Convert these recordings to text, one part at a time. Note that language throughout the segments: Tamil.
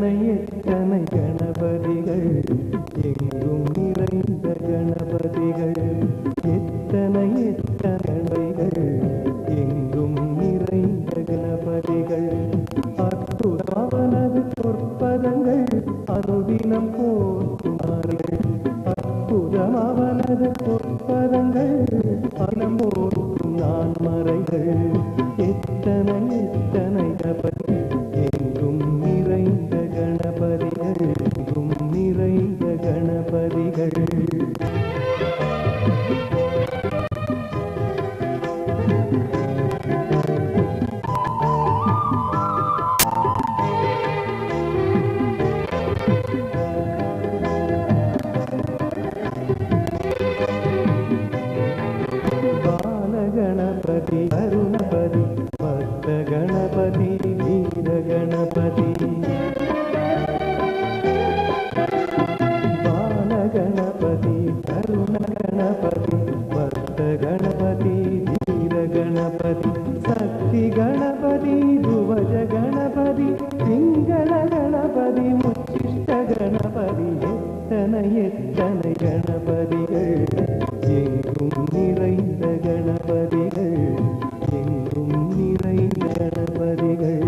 எத்தனை எத்தனை கணபதிகள் எங்கும் நிறைந்த கணபதிகள் எத்தனை எத்தனைகள் எங்கும் நிறைந்த கணபதிகள் அற்புதமானது பொற்பதங்கள் அனுதினம் போற்றுமார்கள் அற்புதமானது பொற்பதங்கள் அனம் போற்றும் நான் மறைகள் எத்தனை எத்தனை கணபதி எங்கும் நிறைந்த கணபதிகள் எங்கும் நிறைந்த கணபதிகள் பாலகணபதி அருணபதி பக்த கணபதி வீர கணபதி பாலகணபதி அருண கணபதி பக்த கணபதி வீர கணபதி சக்தி கணபதி துவஜ கணபதி சிங்கள கணபதி முச்சிஷ்ட கணபதி எத்தனை எத்தனை கணபதிகள் எங்கும் நிறைந்த கணபதிகள் எங்கும் நிறைந்த கணபதிகள்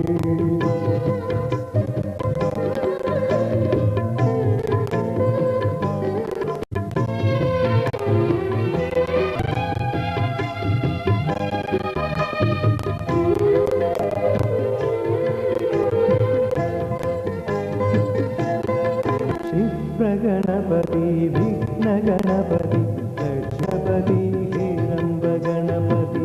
கணபதி விக்ன கணபதி லட்சபதி ஹேரம்ப கணபதி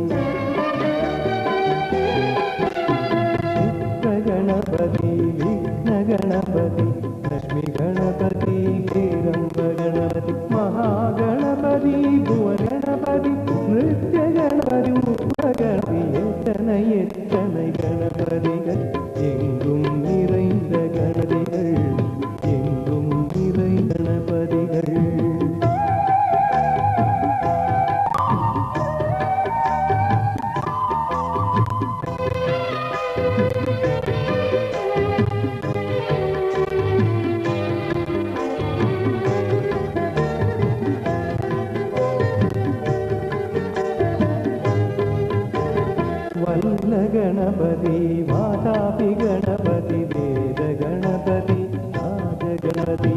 கணபதி விக்ன கணபதி லட்சுமி கணபதி ஹேரம்ப கணபதி மகாகணபதி புவ கணபதி நிருத்ய கணபதி உப்ப கணபதி எத்தனை எத்தனை கணபதிகள் எங்கும் நிறைந்த கணபதிகள் எங்கும் நிறைந்த கணபதிகள் வல்ல கணபதி வாதாபி கணபதி வேத கணபதி ராஜ கணபதி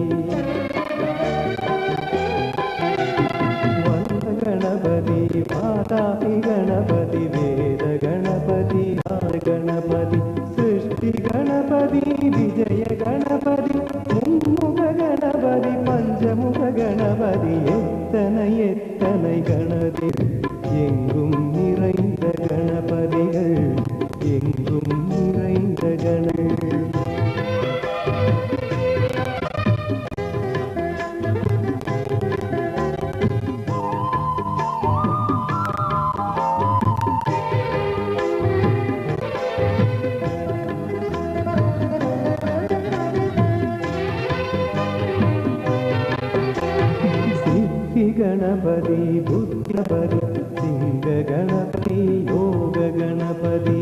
வல்ல கணபதி வாதாபி கணபதி வேத கணபதி ராஜ கணபதி சிருஷ்டி கணபதி விஜய கணபதி மும்முக கணபதி பஞ்சமுக கணபதி எத்தனை எத்தனை கணபதி எங்கும் நிறைந்த கணபதிகள் எங்கும் நிறைந்த கணபதிகள் गणपति बुद्धपति सिंह गणपति योग गणपति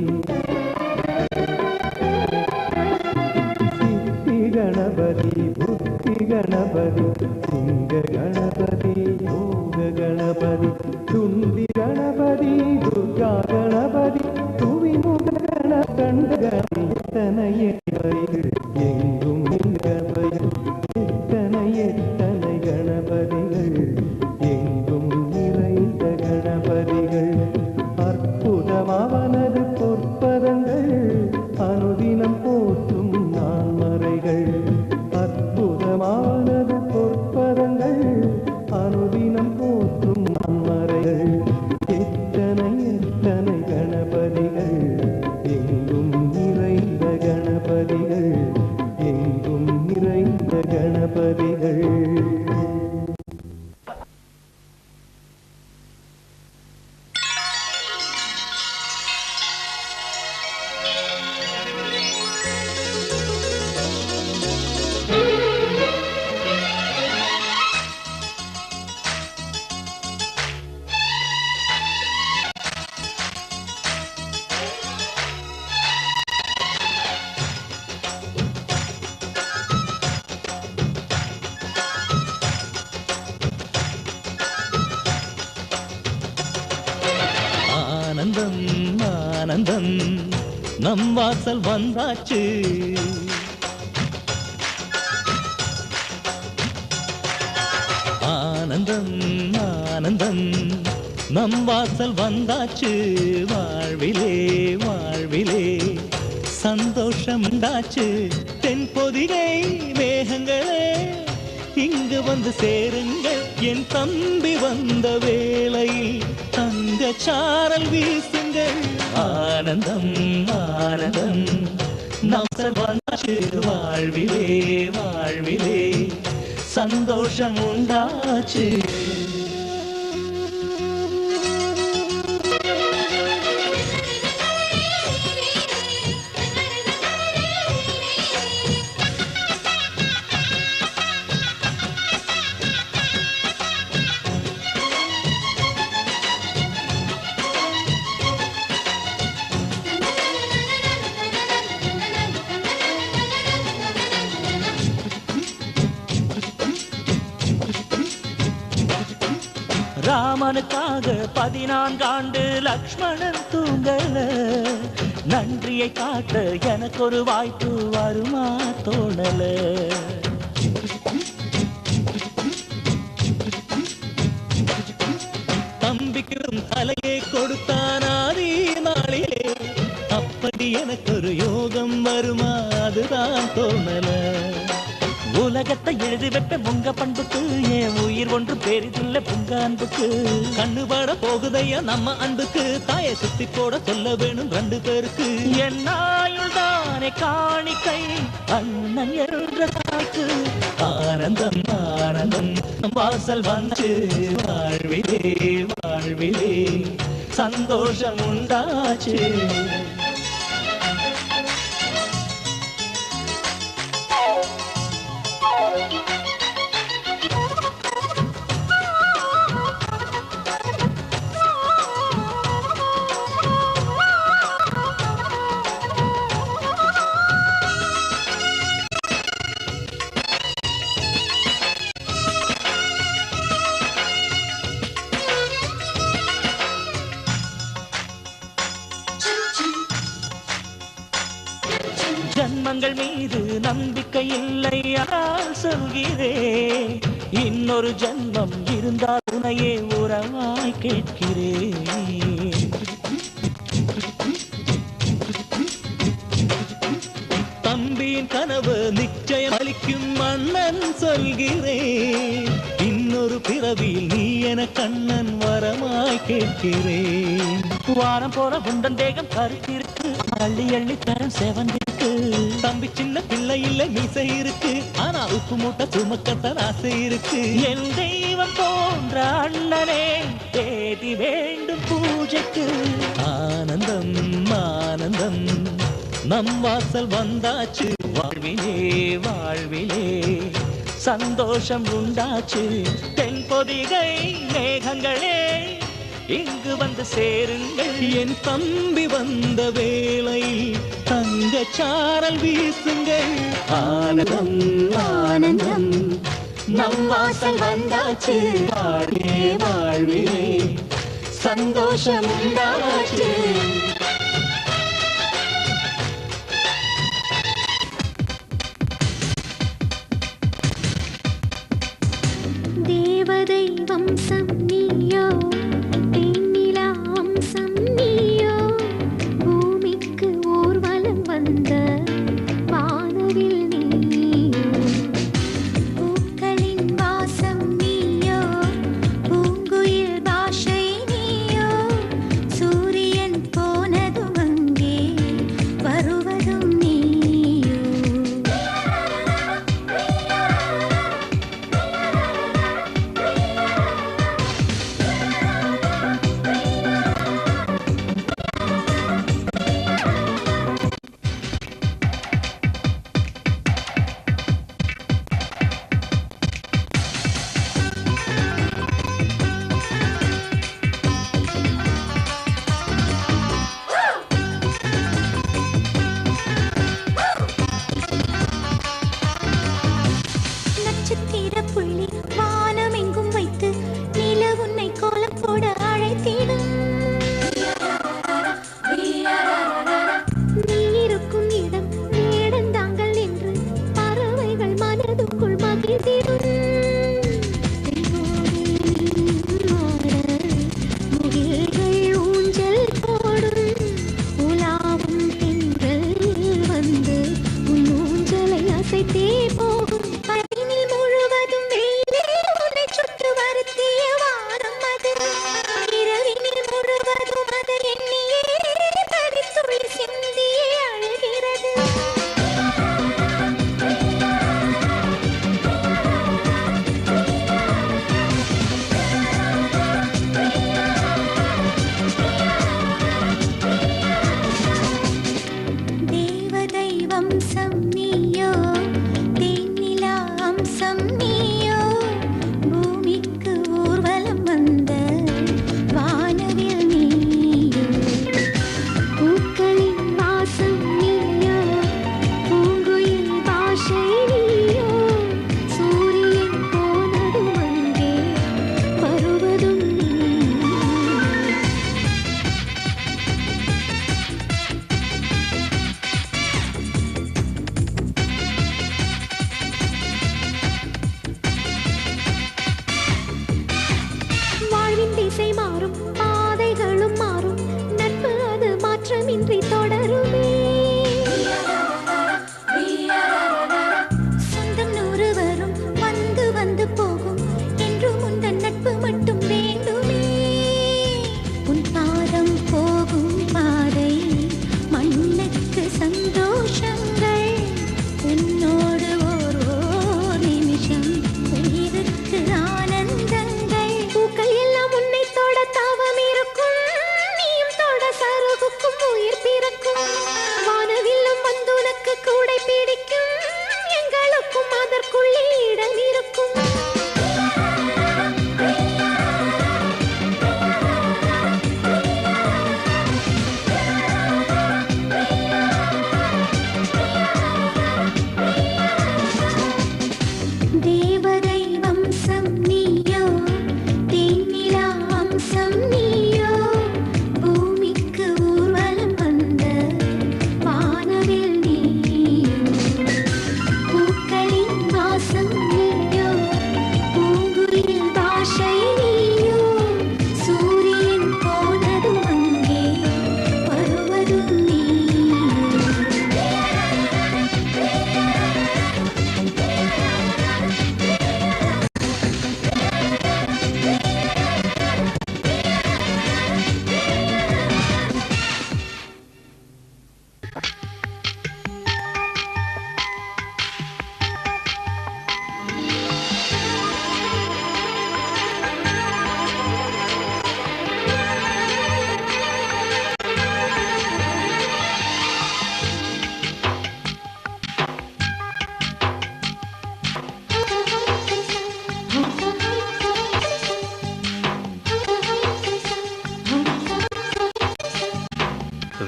सिद्धि गणपति बुद्धि गणपति सिंह गणपति योग गणपति तुंडी गणपति दुर्गा गणपति तुविमुख गणकंड गणपति எங்கும் எத்தனை கணபதிகள் எங்கும் நிறைந்த கணபதிகள் அற்புதமாவனது பொற்பதங்கள் அனுதினம் போற்றும் நான் மறைகள் அற்புதமாவனது பொற்பதங்கள் அனுதினம் போற்றும் நான் மறைகள் எத்தனை எத்தனை கணபதிகள் எங்கும் நிறைந்த கணபதிகள் ஆனந்தம் ஆனந்தம் நம் வாசல் வந்தாச்சு. ஆனந்தம் ஆனந்தம் நம் வாசல் வந்தாச்சு. வாழ்விலே வாழ்விலே சந்தோஷம் உண்டாச்சு. தென்பொதிகை மேகங்களே இங்கு வந்து சேருங்கள். என் தம்பி வந்த வேளையில் தங்க சாரல் வீசுங்கள். ஆனந்தம் ஆனந்தம் நம் வந்தாச்சு. வாழ்விலே வாழ்விலே சந்தோஷம் உண்டாச்சு. ராமனுக்காக 14 ஆண்டு லக்ஷ்மணன் தூங்கல. நன்றியை காட்ட எனக்கு ஒரு வாய்ப்பு வருமா தோணல. தம்பிக்கு தலையை கொடுத்தான் ஆதி நாளிலே. அப்படி எனக்கு ஒரு யோகம் வருமா அதுதான் தோணல. உலகத்தை எழுதி வைப்ப உங்க பண்புக்கு என் உயிர் ஒன்று பெரிதில்லை புங்க அன்புக்கு. கண்ணுபட போகுதையா நம்ம அன்புக்கு. தாயை சுத்தி போட சொல்ல வேணும் 2 பேருக்கு. என் ஆயுள் தானே காணிக்கை அண்ணன் என்ற தாய்க்கு. ஆனந்தம் ஆனந்தம் வாசல் வந்து. வாழ்விலே வாழ்விலே சந்தோஷம் உண்டாச்சு. ஜன்மங்கள் மீது நம்பிக்கை இல்லை ஆனால் சொல்கிறேன். இன்னொரு ஜன்மம் இருந்தால் உனையே உறவாய் கேட்கிறேன். தம்பியின் கனவு நிச்சயம் அளிக்கும் அண்ணன் சொல்கிறேன். இன்னொரு பிறவியில் நீ என கண்ணன் வரமாய் கேட்கிறேன். வாரம் போல உண்டன் தேகம் கருத்திருக்கு. அள்ளி அள்ளி தரம் செவந்திருக்கு. தம்பி சின்ன பிள்ளை இல்லை மீசை இருக்கு. ஆனா உப்பு மூட்டை சுமக்கத்தான் ஆசை இருக்கு. என் தெய்வம் போன்ற அண்ணனே தேதி வேண்டும் பூஜைக்கு. ஆனந்தம் ஆனந்தம் நம் வாசல் வந்தாச்சு. வாழ்விலே வாழ்விலே சந்தோஷம் உண்டாச்சு. தென்பொதிகை மேகங்களே இங்கு வந்து சேருங்கள். என் தம்பி வந்த வேளை தங்க சாரல் வீசுங்கள். ஆனந்தம் ஆனந்தம் நம் வாசல் வந்தாச்சு. வாழ்வே வாழ்விலே சந்தோஷம் உண்டாச்சு. தேவதை வம்சம் நீயோ, தென்னிலா வம்சம் நீயோ, பூமிக்கு ஊர்வலம் வந்த வானவில் நீயோ, பூக்களின் வாசம் நீயோ, பூங்குயில் பாஷை நீயோ, சூரியன் போனதும் அங்கே வருவதும் நீயோ.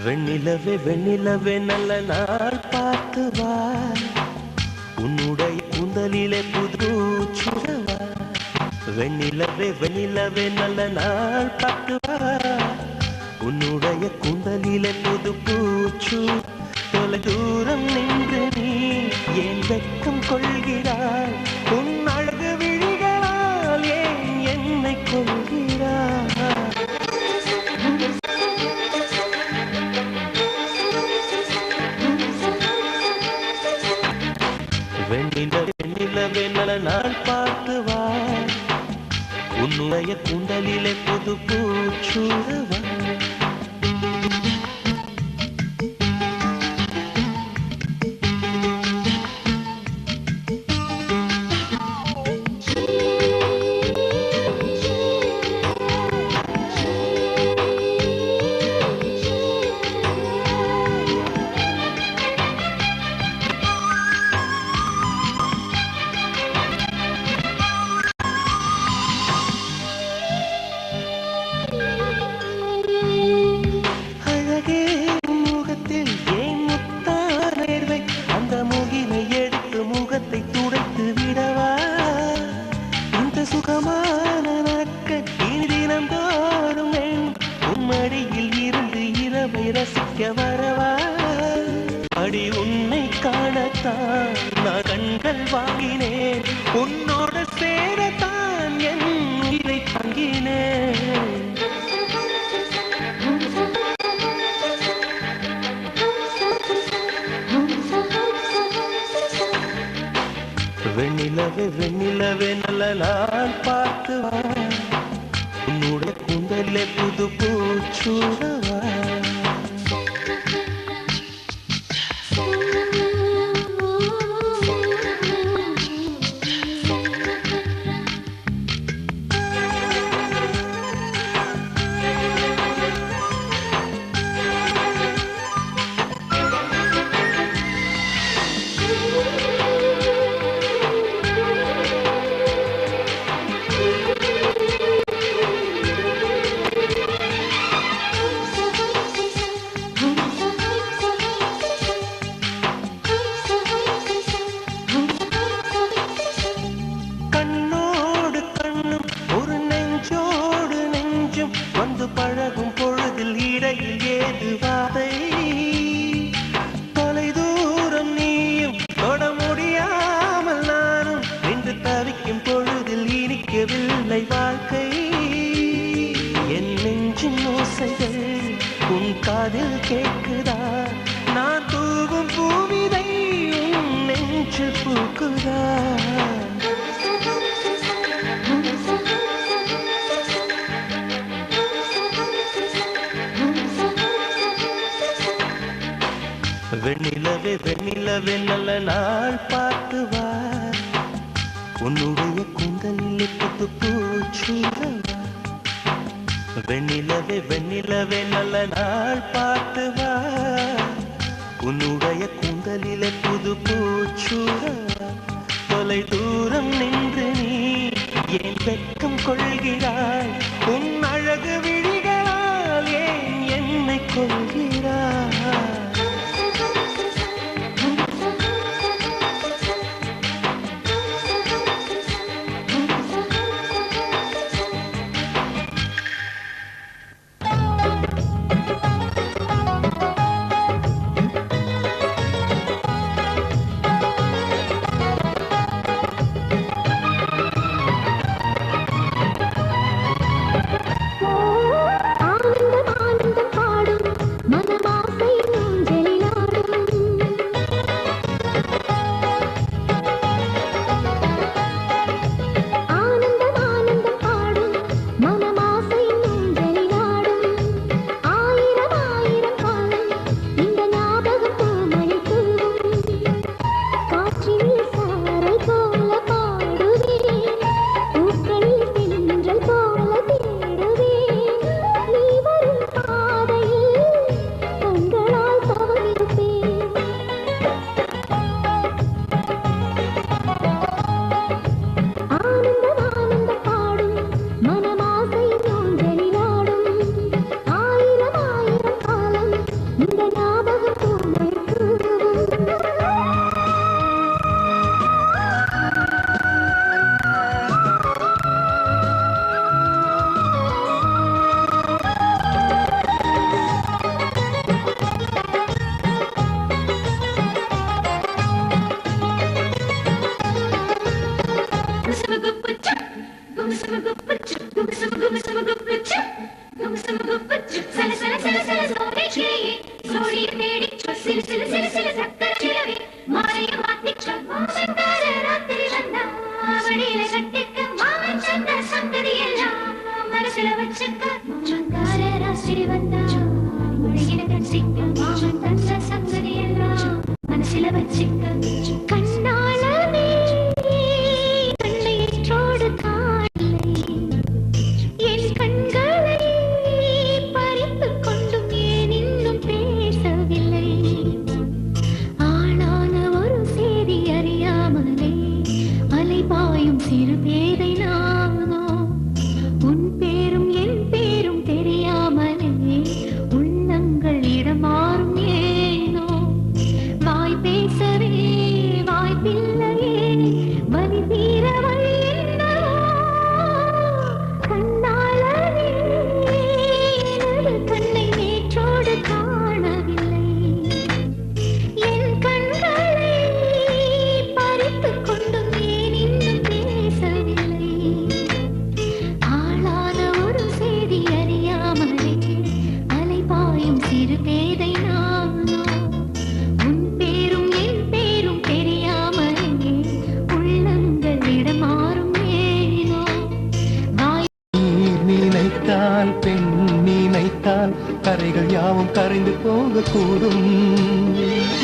வெண்ணிலவே வெண்ணிலவே நல்ல நாள் பார்த்து வா உன்னுடைய கூந்தலிலே புது சுடவா வெண்ணிலவே வெண்ணிலவே நல்ல நாள் பார்த்து வா உன்னுடைய கூந்தலிலே புது பூச்சு தொலை தூரம் நின்று நீ ஏன் வெட்கம் கொள்கிறாய் உன் அழகு விழிகளால் ஏன் என்னை கொள்கிறாய் வெண்ணிலவே நல்ல நாள் பார்த்து வா உன்னுடைய கூந்தலிலே புது பூச்சுடவா ரசிக்க வரவா அடி உன்னை காணத்தான் நான் கண்கள் வாங்கினேன் உன்னோட சேரத்தான் என் உயிரை தாங்கினேன் வெண்ணிலவே வெண்ணிலவே நல்ல நாள் பார்த்து வா உன்னுடைய கூந்தலிலே புது பூச்சுடவா பழகும் பொழுதில் இடையில் ஏது வாதை தொலை தூரம் நீயும் தொட முடியாமல் நானும் நின்று தவிக்கும் பொழுதில் இனிக்கவில்லை வாழ்க்கை என் நெஞ்சின் ஓசைகள் உன் காதில் கேட்குதா நான் தூவும் பூவிதை உன் நெஞ்சு பூக்குதா வெண்ணிலவே வெண்ணிலவே நல்ல நாள் பார்த்து வா உன்னுடைய கூந்தலிலே புது பூச்சுடவா வெண்ணிலவே வெண்ணிலவே நல்ல நாள் பார்த்து வா உன்னுடைய கூந்தலிலே புது பூச்சுடவா தொலை தூரம் நின்று நீ ஏன் வெட்கம் கொள்கிறாய் உன் அழகு விழிகளால் ஏன் என்னை கொள்கிறாய் മനസ്സില വച്ചിക്ക കണ്ണാളമേ കണ്ണേற்றோடு காணலை என் கண்களை பறித்துக் கொண்டும் ஏன் இன்னும் பேசவில்லை ஆளான ஒரு செய்தி அறியாமலே அலைபாயும் சிறு பேதை நானோ உன் பேரும் என் பேரும் தெரியாமலே உள்ளங்கள் இடமாறும் ஏனோ வாய் பேசவே வாய்ப்பில்லையே வலி தீர வழி என்னவோ கண்ணாளனே எனது கண்ணை நேற்றோடு காணவில்லை என் கண்களை பறித்துக் கொண்டும் ஏன் இன்னும் பேசவில்லை ஆளான ஒரு செய்தி அறியாமலே அலைபாயும் சிறு பேதை நானோ உன் பேரும் என் பேரும் தெரியாமலே உள்ளங்கள் இடமாறும் ஏனோ வாய் நீர் நினைத்தால் பெண் நினைத்தால் கரைகள் யாவும் கரைந்து போகக்கூடும்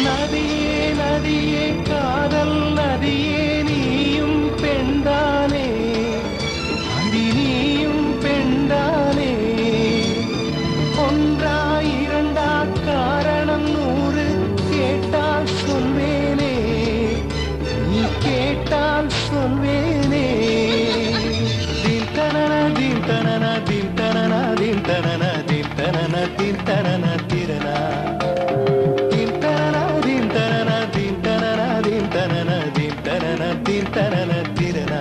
நதியே நதியே காதல் நதியே நீயும் பெண்தானே அடி நீயும் பெண்தானே ஒன்றா இரண்டா காரணம் 100 கேட்டால் சொல்வேனே நீ கேட்டால் சொல்வேனே தீம் தனன தீம் தனன தீம் தனன தீம் தனன தீம் தனன தீம் தனன திரனா தீம் தனன தீம் தனன தீம் தனன தீம் தனன தீம் தனன தீம் தனன திரனா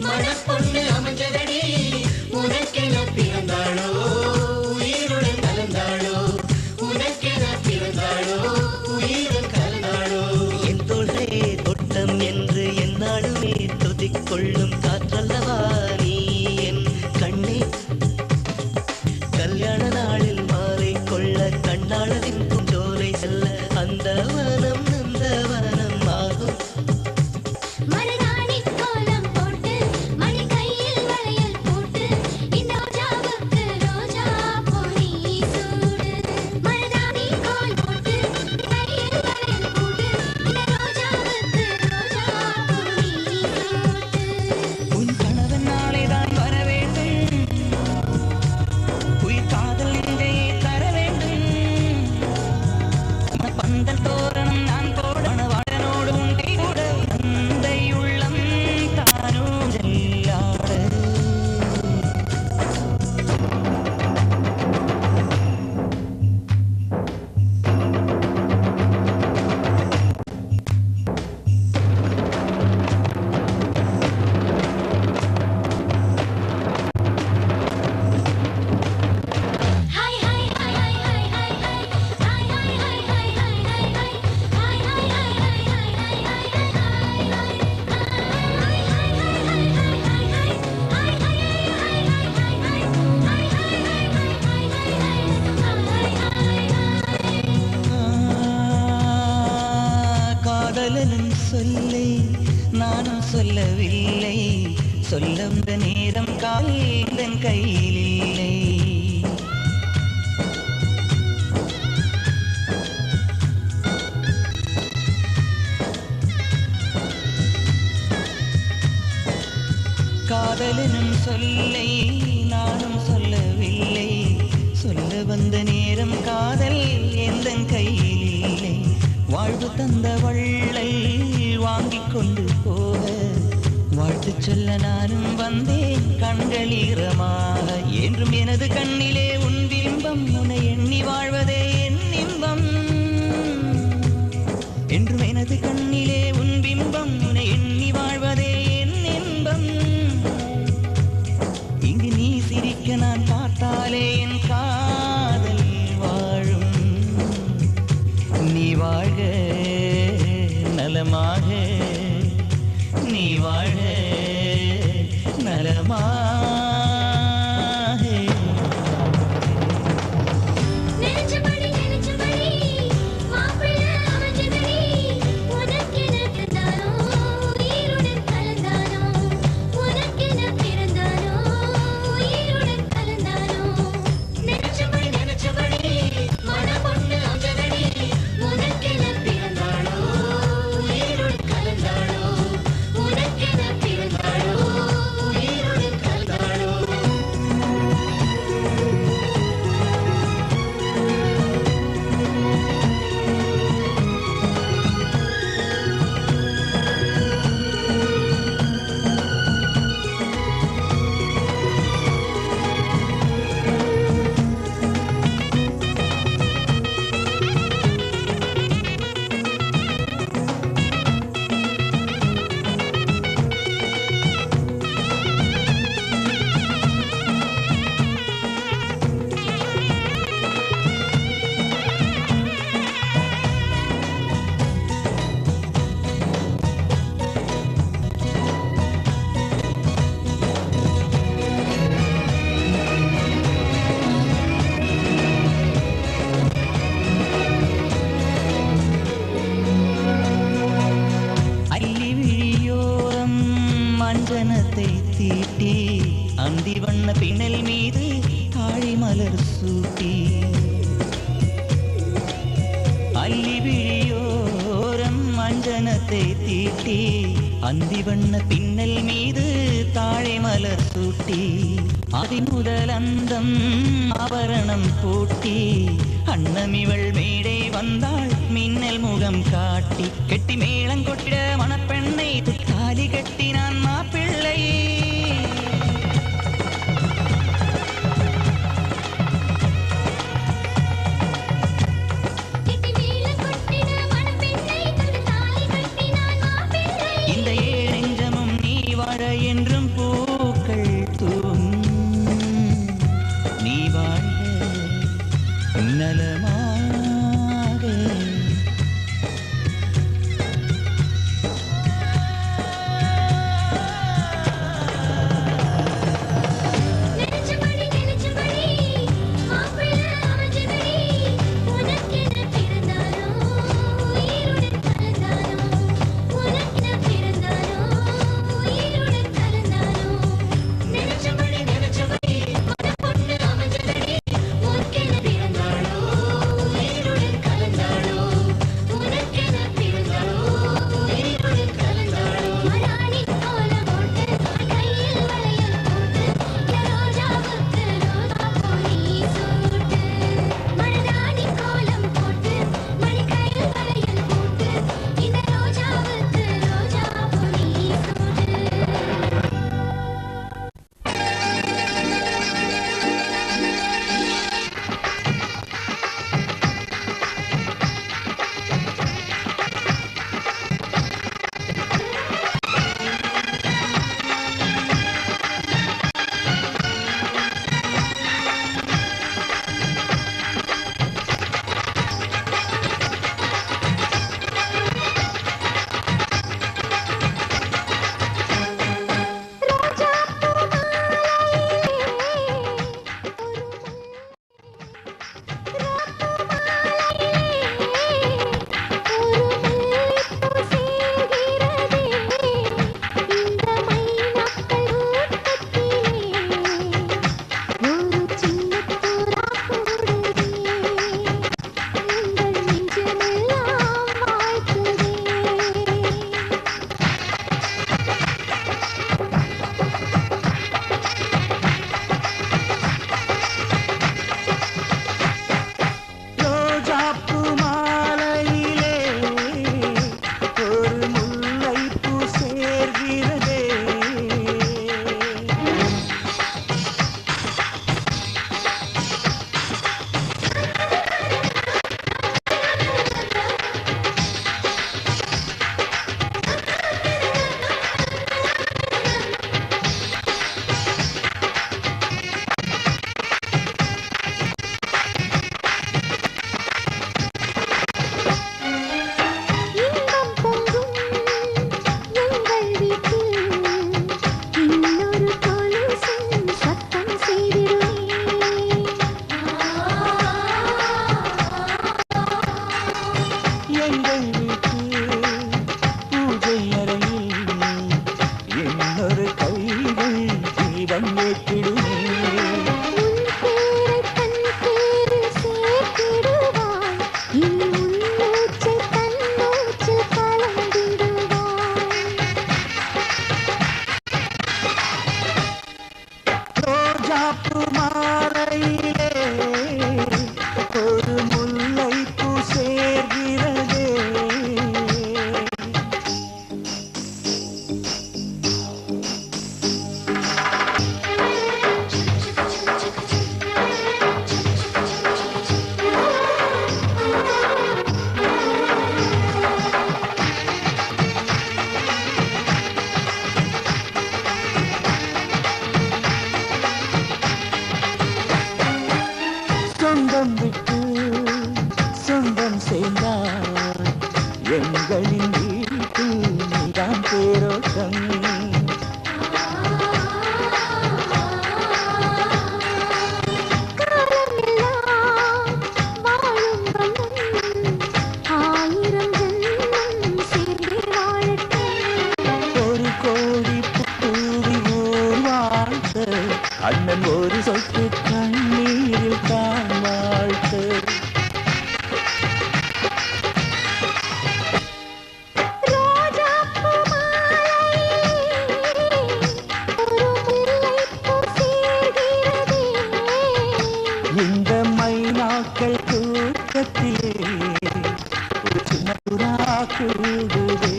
மணப்பொண்ணு அமைஞ்சதடி உனக்கென பிறந்தாளோ உயிருடன் கலந்தாளோ உனக்கென பிறந்தாளோ உயிருடன் கலந்தாளோ என் தோழே தொட்டம் என்று என்னாலுமே துதிக்கொள்ளும் காற்றல்லவா நீ என் கண்ணே கல்யாண நாளில் மாலை கொள்ள கண்ணாளரின் பூஞ்சோலை செல்ல அந்த வனம் நந்தவனம் ஆகும் மருதாணி கோலம் போட்டு மணி கையில் வளையல் போட்டு இந்த ரோஜாவுக்கு ரோஜா பொடி சூடு மருதாணி கோலம் போட்டு கையில் வளையல் போட்டு இந்த ரோஜாவுக்கு ரோஜா பொடி சூடு உன் கணவன் நாளைதான் வர வேண்டும் உயிர் காதல் நெஞ்சையே தர வேண்டும் பந்தல் தோரணம் நான் போட மணவாளனோடு உண்டை கூட தந்தை உள்ளம் தானும் செல்லாட hi hi hi hi hi hi hi hi hi hi hi hi hi hi hi hi hi காதலனும் சொல்லை நானும் சொல்லவில்லை சொல்லுந்த நேரம் காதன் கையில் இல்லை காதலனும் சொல்லை நானும் சொல்லவில்லை சொல்ல வந்த நேரம் காதல் எந்தன் கையில் இல்லை வாழ்வு தந்த வள்ளை வாங்கிக் கொண்டு போக வாழ்த்து சொல்ல நானும் வந்தேன் கண்கள் ஈரமாக என்றும் எனது கண்ணிலே உன் பிம்பம் உன்னை எண்ணி வாழ்வதே என் இன்பம் என்றும் எனது கண்ணிலே உன் பிம்பம் உன்னை எண்ணி வாழ்வதே என் இன்பம் இங்கு நீ சிரிக்க நான் பார்த்தாலே என் காதல் வாழும் நீ வாழ்க நலமாக நீ வாழ நலமாக நெஞ்சபடி மாப்பிள்ளை அமைஞ்சதடி உனக்கென பிறந்தானோ உயிருடன் கலந்தானோ உனக்கென பிறந்தானோ உயிருடன் கலந்தானோ நெஞ்சபடி மணப்பொண்ணு அமைஞ்சதடி உனக்கென பிறந்தாளோ உயிருடன் கலந்தாளோ உனக்கென பிறந்தாளோ உயிருடன் கலந்தாளோ அள்ளி விழியோரம் மஞ்சனத்தை தீட்டி அந்தி வண்ண பின்னல் மீது தாழி மலர் சூட்டி அள்ளி விழியோரம் மஞ்சனத்தை தீட்டி அந்தி வண்ண பின்னல் மீது தாழை மலர் சூட்டி அதி முதல் அந்தம் ஆபரணம் பூட்டி அன்னமிவள் மேடை வந்தாள் மின்னல் முகம் காட்டி கெட்டி மேளம் கொட்டிட மணப்பெண்ணை தாலி கட்டினான் மாப்பிள்ளை கெட்டி மேளம் கொட்டிட மணப்பெண்ணை தொட்டு தாலி கட்டினான் மாப்பிள்ளை இந்த ஏழெஞ்சமும் நீ வாழ என்றும் மாலையிலே ஒரு முல்லைப்பூ சேர்கிறதே. சொந்தம் விட்டு சொந்தம் சேர்ந்தார் எங்களின் வீட்டில் நீதான் தேரோட்டம். ஒரு கோடி பூவி ஊர் வாழ்த்து அண்ணன் ஒரு சொட்டு கண்ணீரில் தான் வாழ்த்து. இந்த மைனாக்கள் தூக்கத்திலே ஒரு சின்ன புறா கூடுதே.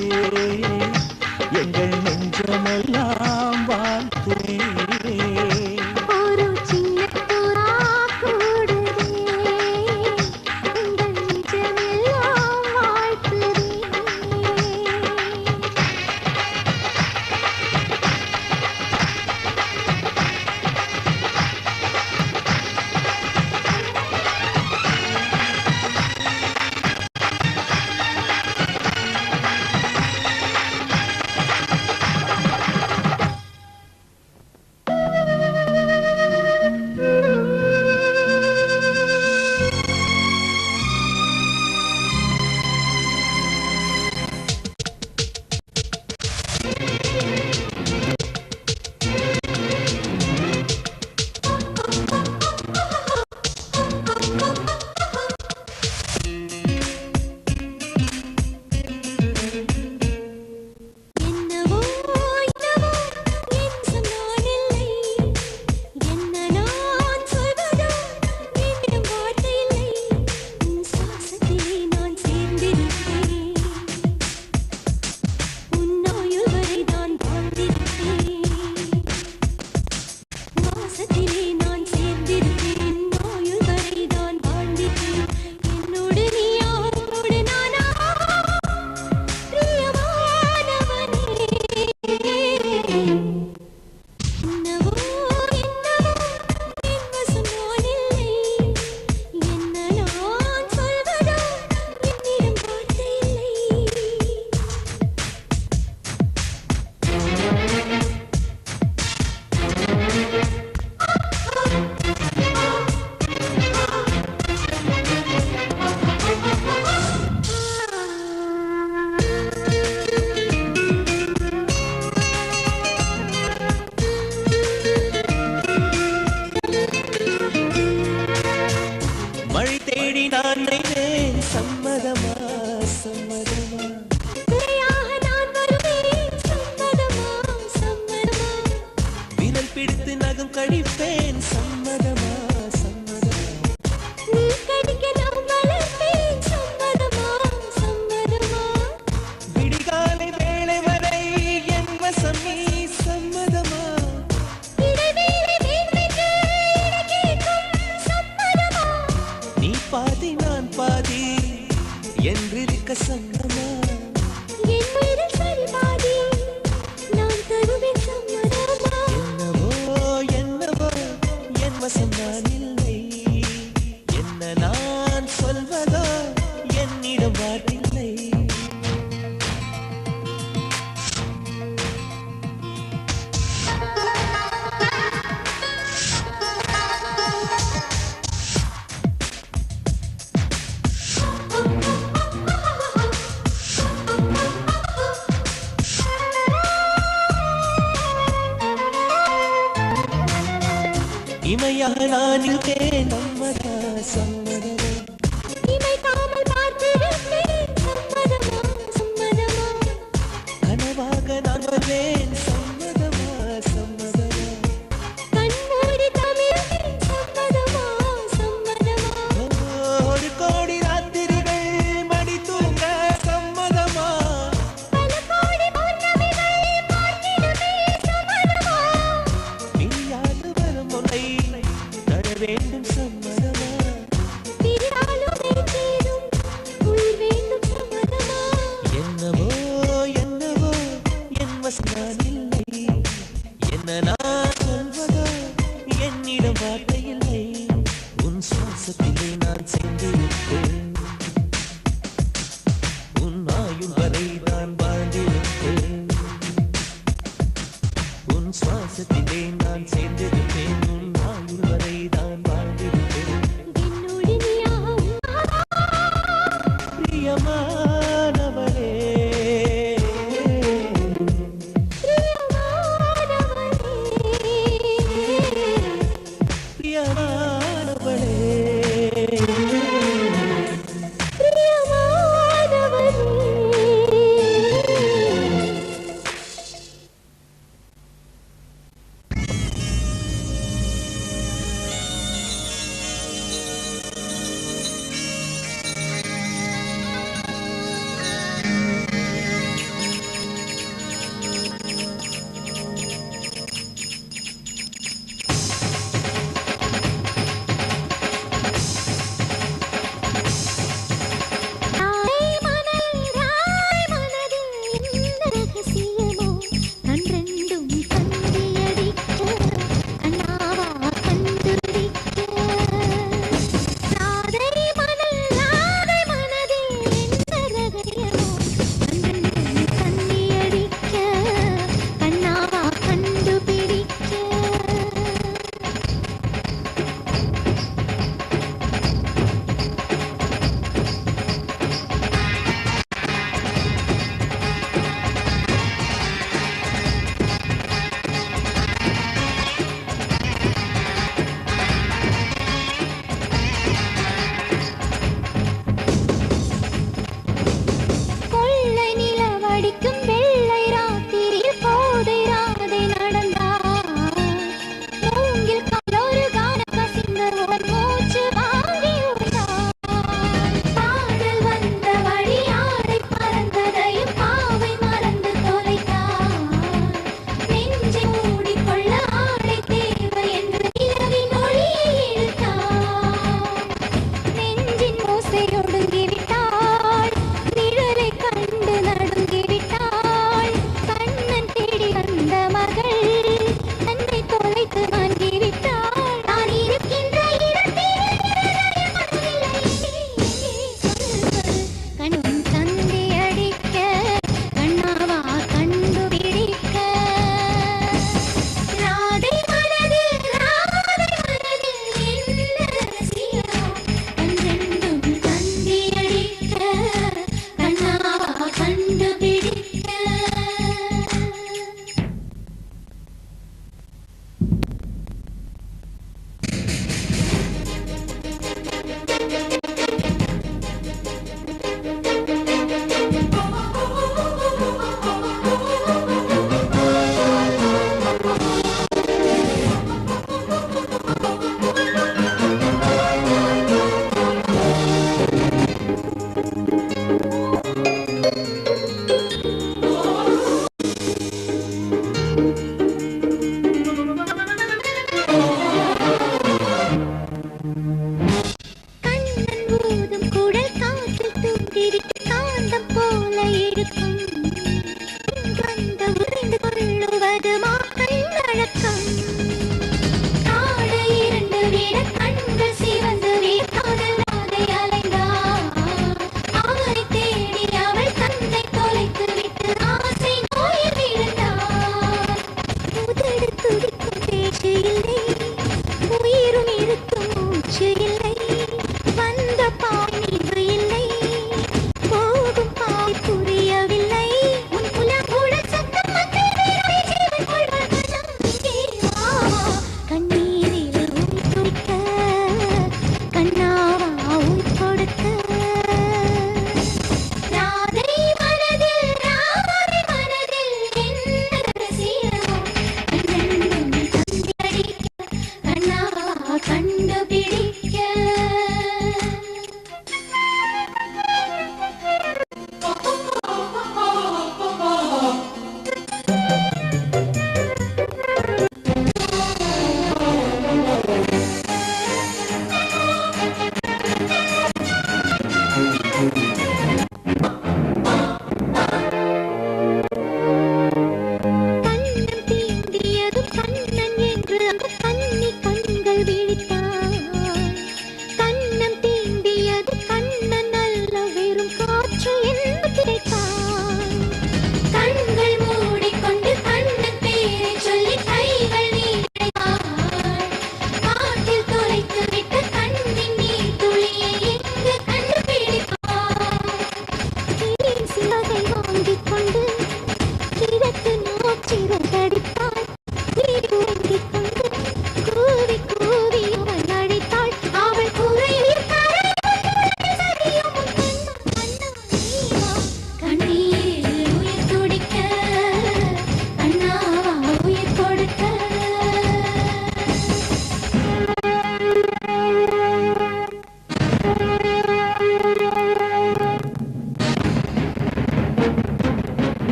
எங்கள் நெஞ்சமெல்லாம் வாழ்த்தே. ஒரு சின்ன புறா கூடுதே எங்கள் நிஜமெல்லாம் வாழ்த்துதே. என்னவோ என்னவோ என் சொன்னானில்லை, என்ன நான் சொல்வதோ என்னிடம் வார்த்தை இல்லை. உன் சுவாசத்திலே நான் சேர்ந்திருப்பேன், உன் ஆயுள் வரை நான் வாழ்ந்திருப்பேன். வாசத்திலே நான் சேர்ந்திருப்பேன், ஆயுள் வரை நான் வாழ்ந்திருப்பேன். என்னோடு நீ யாரோடு நானா பிரியமானவனே. என்னவோ என்னவோ என் வசம் நானில்லை, என்ன நான் சொல்வதோ என்னிடம் வார்த்தை இல்லை. மழை தேடி நான் நினைத்தேன் சம்மதமா சம்மதமா. துணையாக நான் வருவேன், சம்மதமா சம்மதமா. விரல் பிடித்து நகம் கழிப்பேன் சம்மதமா சம்மதமா. நீ கடிக்க நான் வளர்ப்பேன், சம்மதமா சம்மதமா. விடிகாலை வேளை வரை என் வசம் நீ சம்மதமா. இடைவேளை வேண்டுமென்று இடைகேட்கும் சம்மதமா. நீ பாதி நான் பாதி என்றிருக்க சம்மதமா. என் உயிரில் சரி பாதி நான் தருவேன் சம்மதமா. என்னவோ என்னவோ என் வசம் நான் இல்லை, என்ன நான் சொல்வதோ என்னிடம் வார்த்தை. இமையாக நான் இருப்பேன் சம்மதா சம்மதமா. இமைக்காமல் பார்த்திருப்பேன், சம்மதமா சம்மதமா. கனவாக நான் வருவேன் சம்மதமா சம்மதமா. கண்மூடி தமிழ்வேன், என்ன நான் சொல்வதோ என்னிடம் வார்த்தை இல்லை உன் சுவாசத்திலே நான் சேர்ந்திருப்பேன் உன் ஆயுள் வரை நான் வாழ்ந்திருப்பேன் உன் சுவாசத்திலே நான் சேர்ந்திருப்பேன் உன் ஆயுள் வரை நான் வாழ்ந்திருப்பேன் என்னோடு நீயாகும் பிரியமானவரே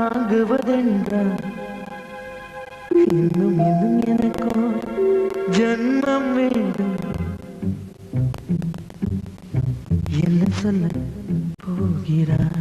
தாங்குவதென்றால் இன்னும் இன்னும் எனக்கோ ஜன்மம் வேண்டும். என்ன சொல்ல போகிறாய்?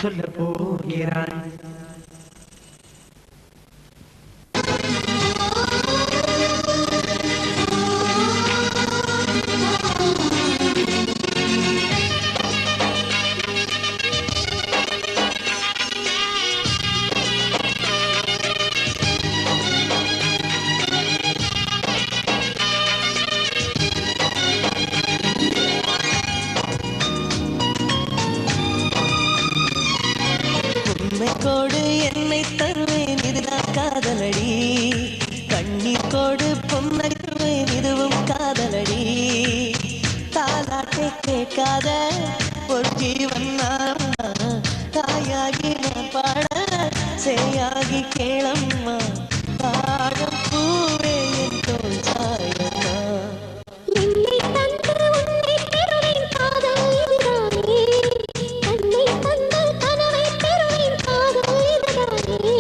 சொல்ல போகிறாய்? கோடு என்னை தருவேன் இதுதான் காதலடி, கண்ணீர் கோடு பொன்னை தருவேன் இதுவும் காதலடி. தாலாட்டை கேட்காத ஒரு ஜீவன் தாயாகி நான் பாட சேயாகி கேளம்மா, தாழம் பூவே என் தோல் சாயம்மா. என்னை தந்து உன்னை பெறுவேன் காதல் இதுதானே, கண்ணை தந்து கனவை பெறுவேன் காதல் இதுதானே.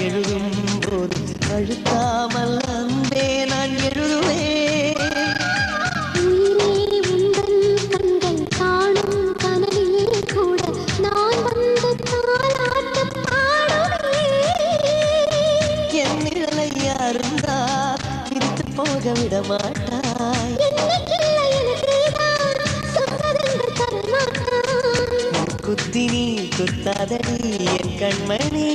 எழுதும் போது அழுத்தாமல் அன்பே நான் எழுதுவேன். உயிரே உந்தன் கண்கள் காணும் கனவில் கூட நான் வந்து தாலாட்டு பாடுவேன். என் நிழலை யாருந்தா பிரித்து போக விட மாட்டாய். என்னைக்கில்லை எனக்குதான் சொந்தங்கள் தரமாட்டாய். குத்தி நீ குத்தாதடி என் கண்மணி,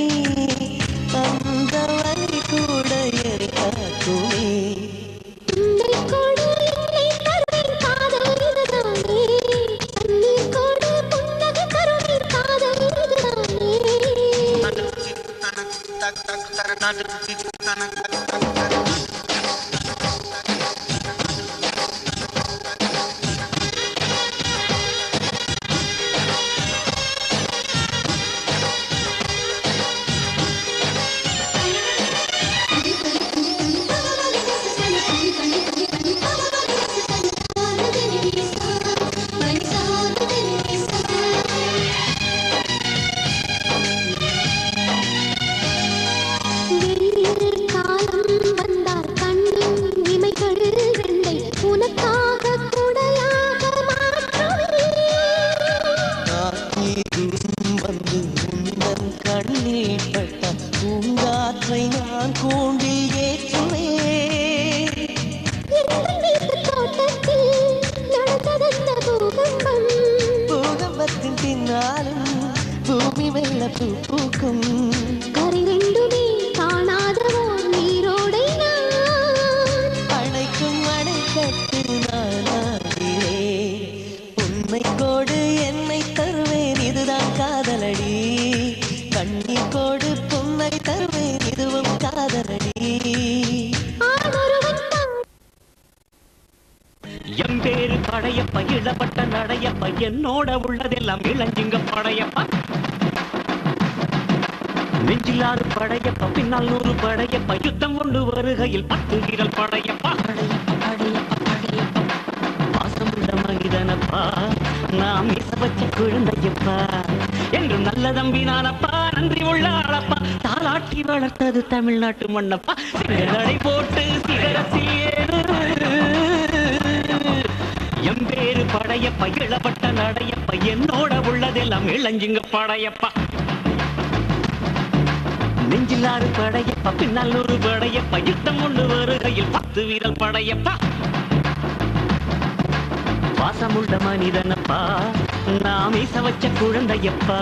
அந்த வலி கூட என் காக்குமே. உன்னை கொடு என்னை தருவேன் காதல் இதுதானே, கண்ணீர் கொடு புன்னகை தருவேன் காதல் இதுதானே. வெயில் காலம் வந்தால் கண்ணின் இமைகள் ரெண்டை உனக்காக குடையாக மாற்றுவேன். காத்தீரும் வந்து உந்தன் கண்ணீர் பட்ட பூங்காற்றை நான் கூண்டில் ஏற்றுவேன். எங்கள் வீட்டுத் தோட்டத்தில் நடந்ததென்ன பூகம்பம். பூகம்பத்தின் பின்னாலும் பூமி வெள்ள பூ பூக்கும். கரை ரெண்டுமே காணாத ஓர் நீரோடை நான். அணைக்கும் அணைக்கட்டு நானாகிறேன். உண்மை கோடு என்னை தருவேன் இதுதான் காதலடி, கண்ணீர் கோடு பொன்னை தருவேன் இதுவும் காதலடி. ஆணொருவன் தான் என் பேரு படையப்ப, இளப்பட்ட நடையப்ப, என்னோட உள்ளதெல்லாம் இளஞ்சிங்க படையப்பா. நெஞ்சிலாறு படையப்ப, பின்னால் 100 படையப்ப, யுத்தம் கொண்டு வருகையில் 10 வீரல் படையப்பா. பாசமுள்ள மனிதனப்பா, நாம் இச வச்ச குழந்தையப்பா, என்று நல்ல தம்பி நானப்பா, நன்றி உள்ள ஆளப்பா. தாலாட்டி வளர்த்தது தமிழ்நாட்டு மண்ணப்பா, சிறடை போட்டு சிகரத்தில் ஏறு. என் பேரு படையப்ப, இளப்பட்ட நடையப்ப, என்னோட உள்ளதெல்லாம் இளஞ்சிங்க படையப்பா. நெஞ்சிலாறு படையப்ப, பின்னால் 100 படையப்ப, யுத்தம் கொண்டு வருகையில் 10 வீரல் படையப்பா. பாசமுள்ள மனிதனப்பா, நாம் இச வச்ச குழந்தையப்பா.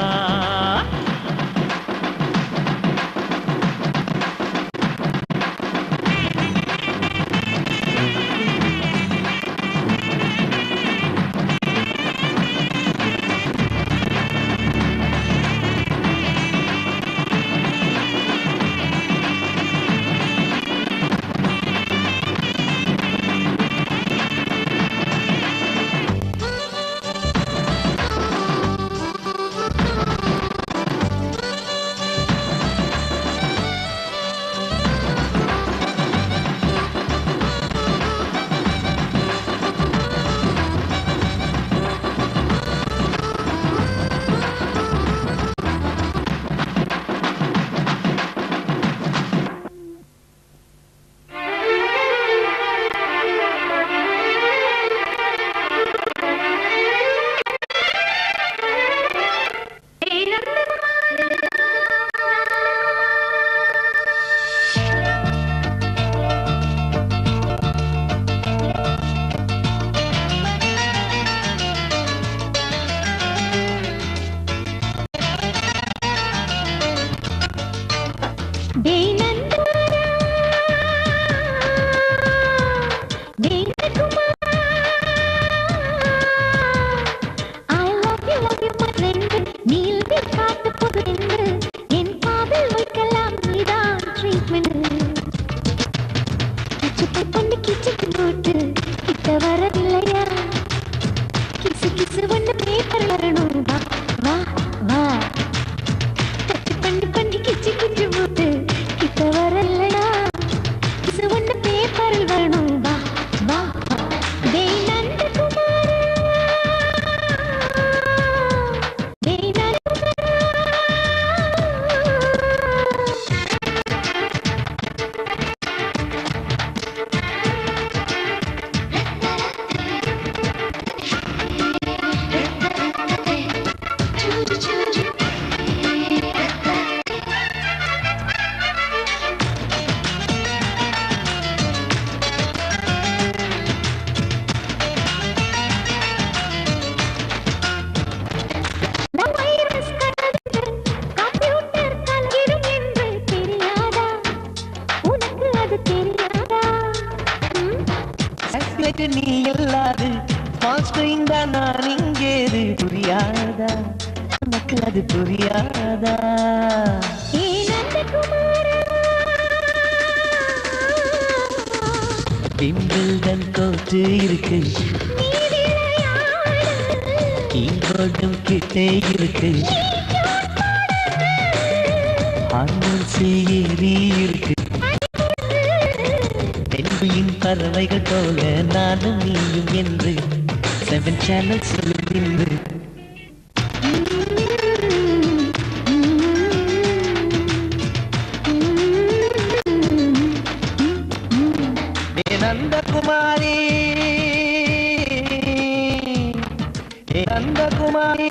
கிட்ட வரவில்லையா கிசு கிசு ஒண்ணு பேப்பர் வரணும் வா வா வா டச்சு பண்ணி பண்ணி கிச்சு கிச்சு போட்டு கிட்ட வரலையா கிசு ஒண்ணு பேப்பரில் வரணும் வா வா வா டேய் நந்தகுமாரா டேய் நீ இல்லாது நான் இங்கேது புரியாதா உனக்கு அது புரியாதா விம்பிள்டன் கோட்டு இருக்கு கீபோர்டும் கிட்டே இருக்கு ஹார்மோன்ஸ் ஏறி இருக்கு பெண்களின் பறவைகள் போல நானும் நீயும் என்று 7 சேனல் சொல்லுகின்று நந்தகுமாரி நந்தகுமாரி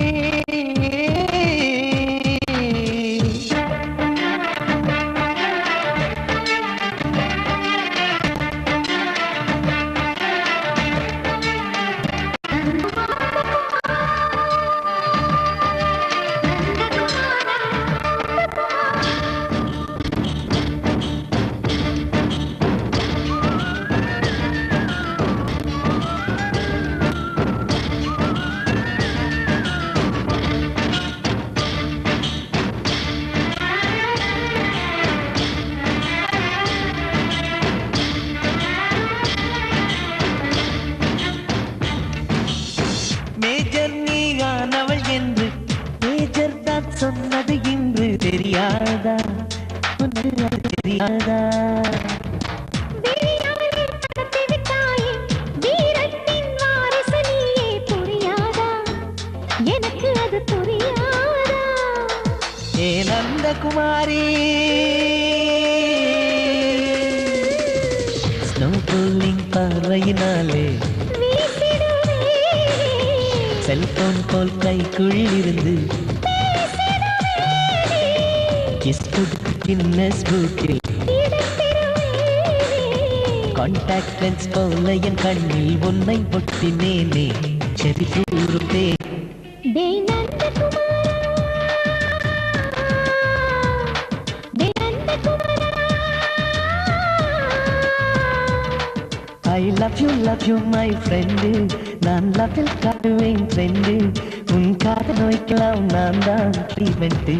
சொன்னது இன்று தெரியாதா உனக்கு அது தெரியாதா எனக்கு அது புரியாதா ஏ நந்தகுமாரி ஸ்னோ போலிங் பார்வையினாலே செல்போன் போல் கைக்குள் இருந்து கின்னஸ் புக்கில் கான்டாக்ட் லென்ஸ் போல என் கண்ணில் உன்னை ஒட்டினேனே சரி கூறுதே I love you my friend நான் லவ்வில் காட்டுவேன் ஃப்ரெண்டு உன் காத நோய்க்கலாம் நான் தான் ட்ரீட்மெண்ட்டு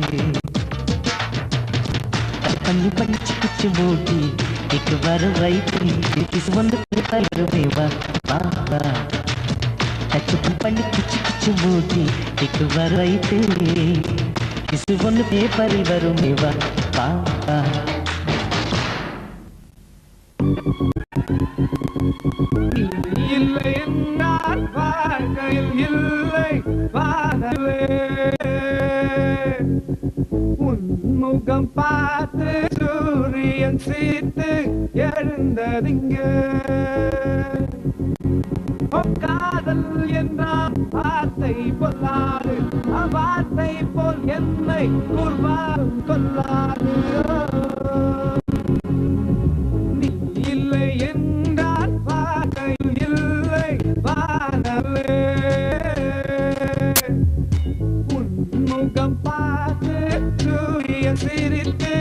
பண்ணி படிச்சு குச்சி மூட்டி இக்கு வர வைத்து கிசு வந்து வருமே வா வா வா டச்சு பண்ணி குச்சி குச்சி மூட்டி இக்கு வர வைத்து கிசு ஒன்று பேப்பரில் வருமே வா வா வா இல்லை என்றால் வாழ்க்கையில் இல்லை வாழவே உன்முகம் பார்த்து சூரியன் சீத்து எழுந்ததிங்க காதல் என்றால் வார்த்தை பொல்லாது வார்த்தை போல் என்னை கூர்வாரும் கொல்லாது நீ இல்லை என்றால் வாழ்க்கையில் இல்லை வாழவே உன்முகம் பார்த்து சூரியன் சிரித்து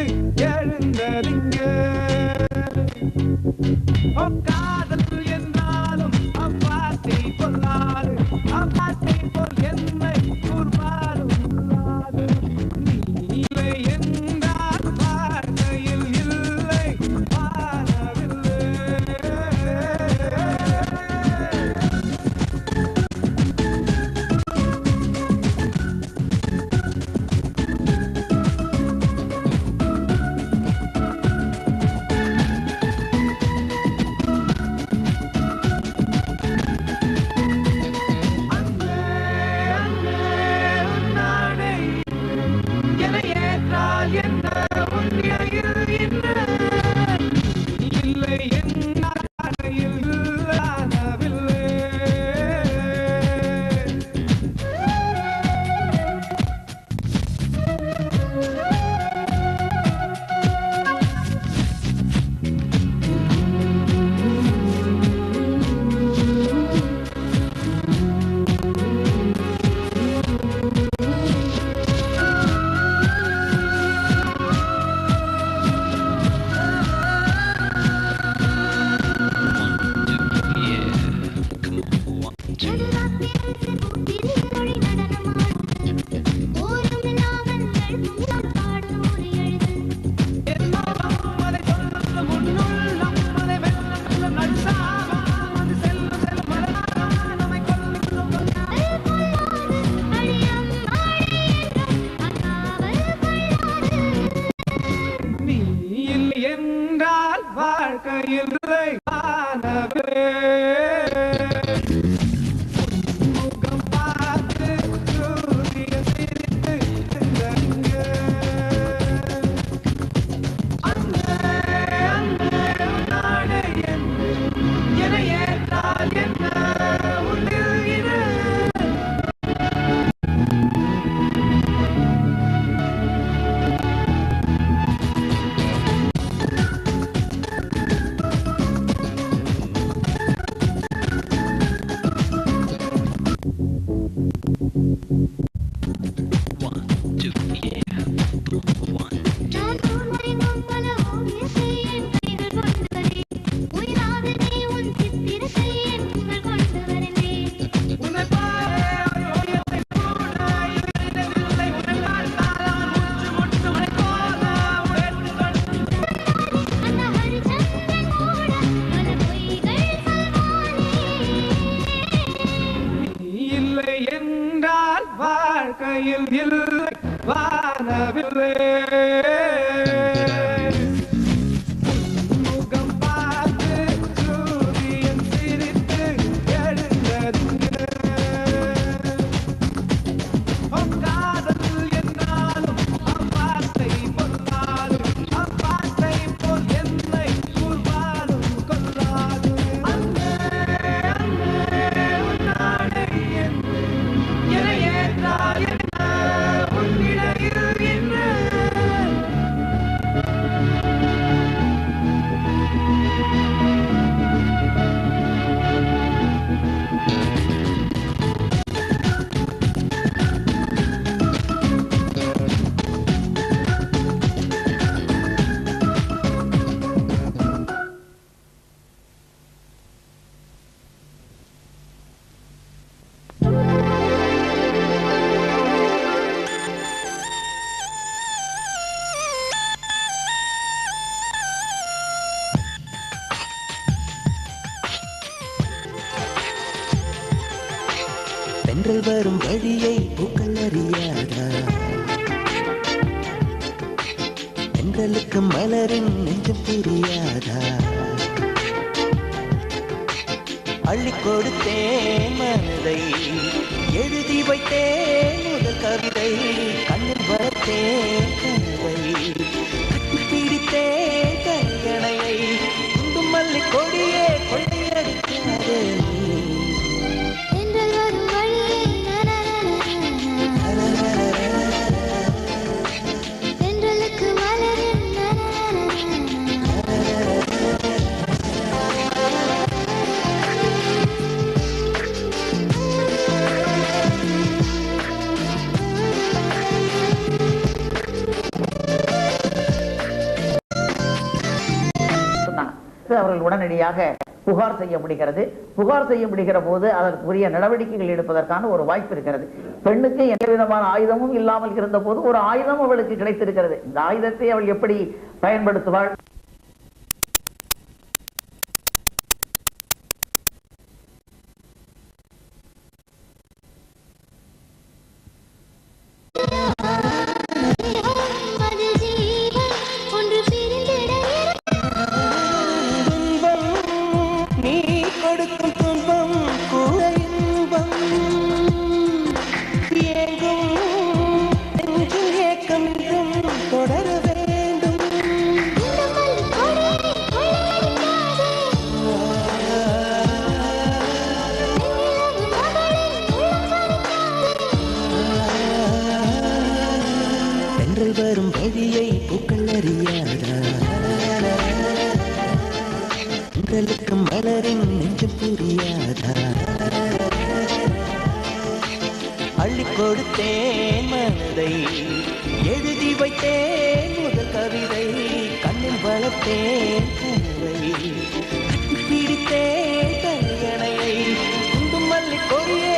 எழுந்ததிங்க காதல் என்றாலும் அவ்வார்த்தை பொல்லாது அவ்வார்த்தை போல் என்னை கூர்வாரும் நீ இல்லை என்ற நீ இல்லை என்றால் வாழ்க்கையில்லை வானவே முகம் பார்த்து சூரியன் சிரித்து சென்றங்க அங்கே நாடு என ஏற்றால் என்ன உள்ளில் இரு இல்லை என்றால் வாழ்க்கையில் இல்லை வானவில்லை முகம் பார்த்து சூரியன் சிரித்து எழுந்ததுங்க காதல் என்றாலும் அவ்வார்த்தை பொல்லாலும் அவ்வார்த்தை போல் என்னை கூர்வாலும் கொல்லாது அங்கே நாடு என ஏற்றால் என்ன உன்னிடையில் என்ன தென்றல் வரும் வழியை பூக்கள் அறியாதா தென்றலுக்கு மலரின் நெஞ்சம் புரியாதா அள்ளி கொடுத்தேன் மனதை எழுதி வைத்தேன் முதல் கவிதை கண்ணில் வளர்த்தேன் கனவை கட்டி பிடித்தேன் கல்யாணையை குண்டு மல்லி கொடியே கொள்ளையடிக்காதே அவர்கள் உடனடியாக புகார் செய்ய முடிகிறது. புகார் செய்ய முடிகிற போது அதற்குரிய நடவடிக்கைகள் எடுப்பதற்கான ஒரு வாய்ப்பு இருக்கிறது. பெண்ணுக்கு எந்த விதமான ஆயுதமும் இல்லாமல் இருந்த போது ஒரு ஆயுதம் அவளுக்கு கிடைத்திருக்கிறது. இந்த ஆயுதத்தை அவள் எப்படி பயன்படுத்துவாள்? வரும் வழியை பூக்கள் அறியாதா உங்களுக்கு மலரின் நெஞ்சம் புரியாதா அள்ளி கொடுத்தேன் மனதை எழுதி வைத்தேன் முதல் கவிதை கண்ணில் வளர்த்தேன் கனவை கட்டி பிடித்தேன் கல்யாணையை குண்டு மல்லி கொடியே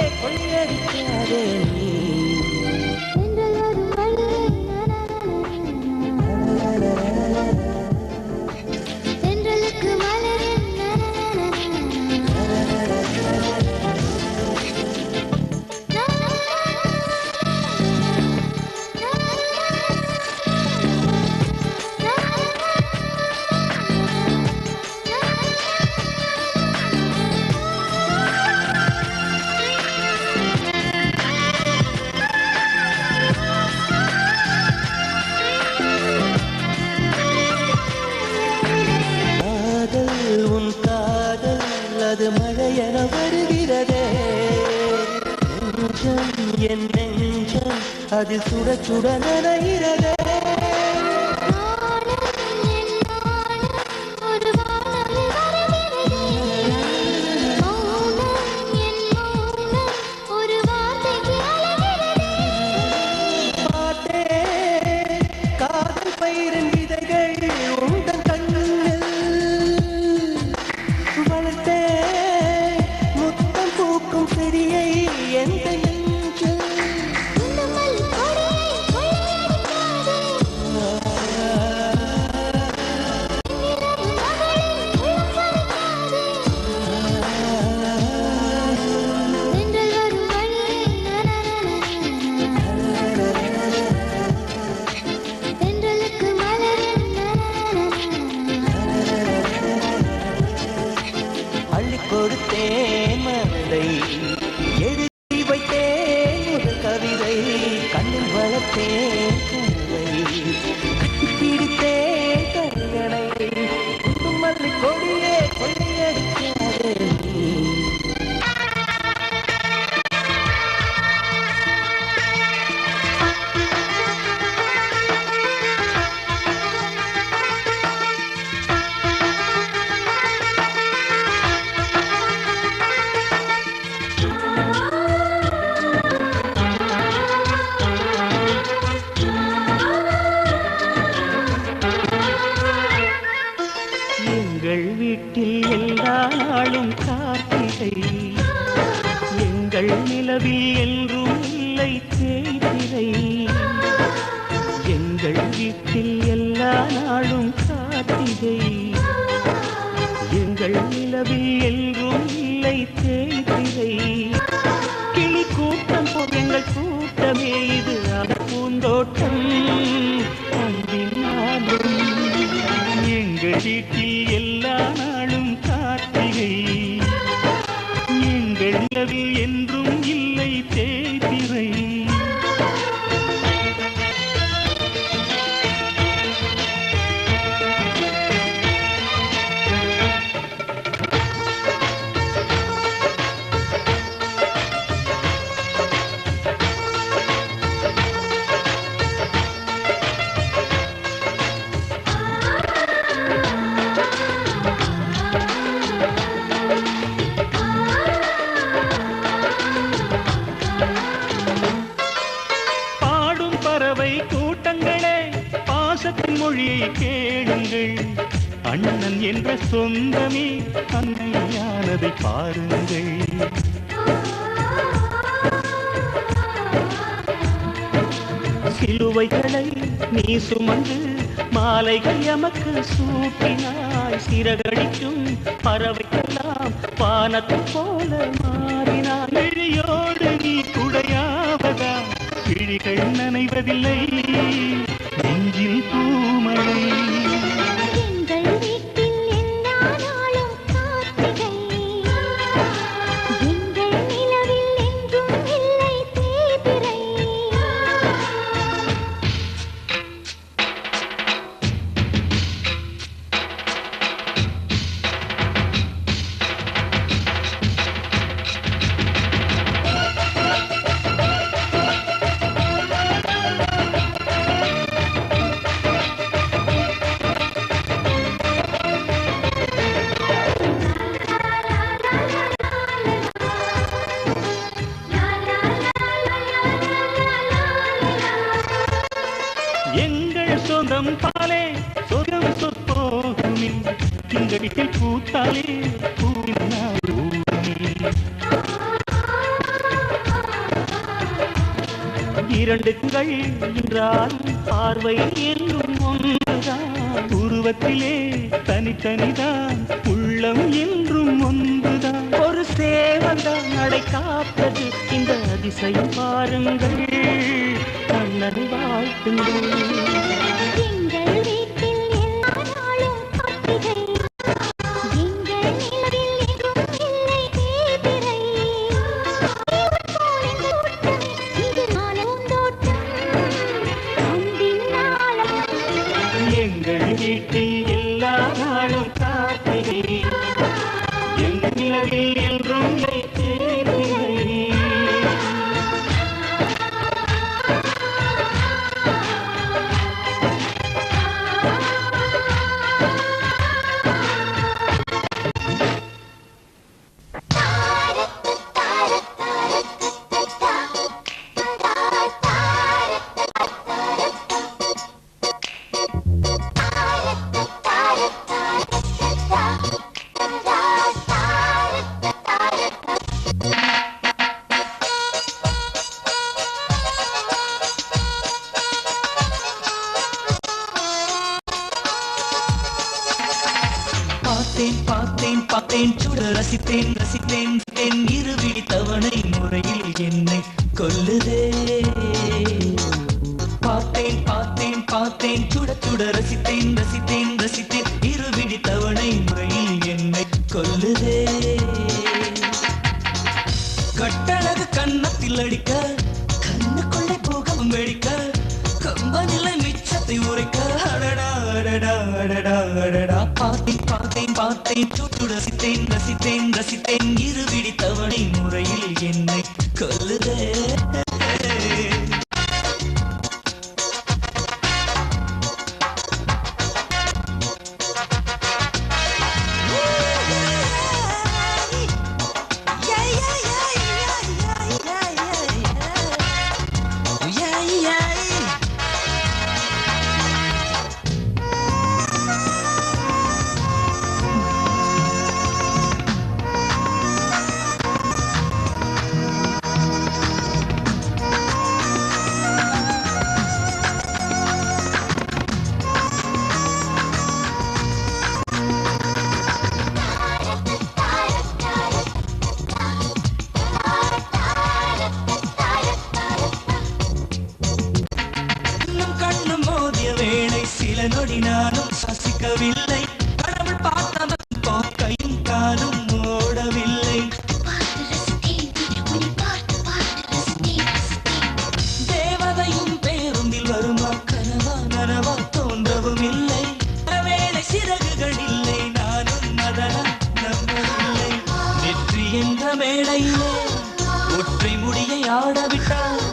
வருகிறதே நெஞ்சம் என் நெஞ்சம் அது சுட சுட நனைகிறதே கொடுத்தேன் மனதை எழுதி வைத்தேன் முதல் கவிதை கண்ணில் வளர்த்தேன் கனவை கட்டி பிடித்தேன் கண்களை குண்டுமல்லி கொடியே கொள்ளையடிக்காதே எங்கள் வீட்டில் எல்லா நாளும் கார்த்திகை எங்கள் நிலவில் என்றும் இல்லை தேய்திரை எங்கள் வீட்டில் எல்லா நாளும் கார்த்திகை எங்கள் நிலவில் என்றும் இல்லை தேய்திரை கிளி கூட்டம் போல் எங்கள் கூட்டமே இது பூந்தோட்டம் அன்பினாலும் எங்கள் வீட்டில் எல்லா நாளும் கார்த்திகை எங்கள் நிலவில் என்றும் இல்லை தேய்திரை பறவை கூட்டங்களே பாசத்தின் மொழியை கேளுங்கள் அண்ணன் என்ற சொந்தமே அன்னையானதை பாருங்கள் சிலுவைகளை நீ சுமந்து மாலைகள் எமக்கு சூட்டினாய் சிறகடிக்கும் பறவைக்கெல்லாம் வானத்தை போல மாறினாய் விழியோடு நீ குடையாவதா கிழிகள் நனைவதில்லை நெஞ்சில் பூமழை எங்கள் வீட்டில் எல்லா நாளும் கார்த்திகை எங்கள் நிலவில் என்றும் இல்லை தேய்பிறை எங்கள் சொந்தம் பாலே சொர்க்கம் சொற்போகுமே எங்கள் வீட்டில் பூத்தாலே பூவினாலுமே இரண்டு கண்கள் என்றால் பார்வை என்றும் ஒன்றுதான் உருவத்திலே தனித்தனிதான் உள்ளம் என்றும் ஒன்றுதான் ஒரு சேவந்தான் நடை காப்பது இந்த அதிசயம் பாருங்கள் கண்ணனை வாழ்த்துங்கள் எங்கள் வீட்டில் எல்லா நாளும் கார்த்திகை எங்கள் நிலவில் என்றும் இல்லை தேய்பிறை இது பூந்தோட்டம் அன்பின் நாளம் எங்கள் வீட்டில் எல்லா நாளும் கார்த்திகை எங்கள் நிலவில் என்றும் ரசித்தேன் ரசித்தேன் என் இருவிழி தவணை முறையில் என்னை கொல்லுதே பார்த்தேன் பார்த்தேன் பார்த்தேன் சுட சுட ரசித்தேன் ரசித்தேன் ரசித்தேன் இருவிழி தவணை முறையில் என்னை கொல்லுதே கட்டழகு கன்னத்தில் அடிக்க கண்ணுக்குள்ளே போகவும் வெடிக்க கம்பனிலை மிச்சத்தை உரைக்க அடடா அடடா அடடா அடடா பார்த்தேன் பார்த்தேன் பார்த்தேன் சுட்டு ரசித்தேன் ரசித்தேன் ரசித்தேன் இருவிழி தவணை முறையில் என்னை கொல்லுதே நொடி நானும் சுவாசிக்கவில்லை கடவுள் பார்த்தவன் கையும் காலும் ஓடவில்லை தேவதையும் பேருந்தில் வருமா கனவா நனவா தோன்றவும் இல்லை வேளை சிறகுகள் இல்லை நானும் அதனால் நம்பவில்லை நெற்றி என்ற மேடையிலே ஒற்றை முடியை ஆடவிட்டால்